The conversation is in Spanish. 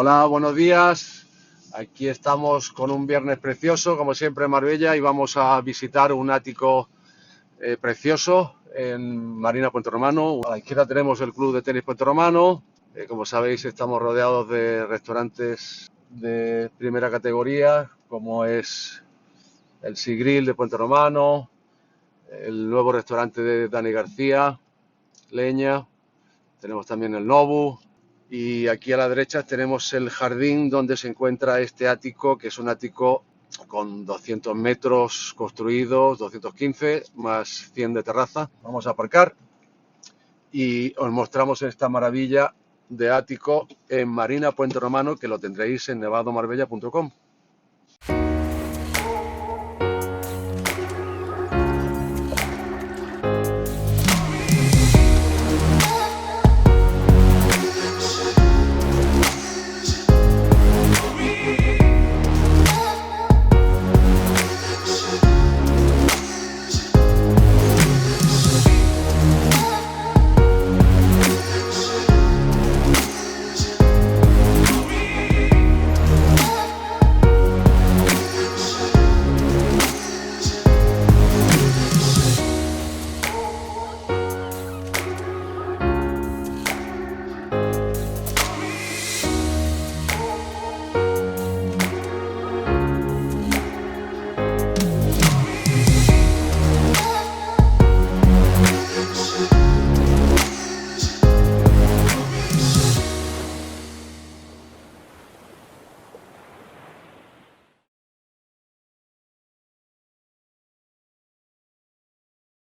Hola, buenos días. Aquí estamos con un viernes precioso, como siempre en Marbella, y vamos a visitar un ático precioso en Marina Puente Romano. A la izquierda tenemos el Club de Tenis Puente Romano. Como sabéis, estamos rodeados de restaurantes de primera categoría, como es el Sigril de Puente Romano, el nuevo restaurante de Dani García, Leña. Tenemos también el Nobu. Y aquí a la derecha tenemos el jardín donde se encuentra este ático, que es un ático con 200 metros construidos, 215 más 100 de terraza. Vamos a aparcar y os mostramos esta maravilla de ático en Marina Puente Romano, que lo tendréis en nevadomarbella.com.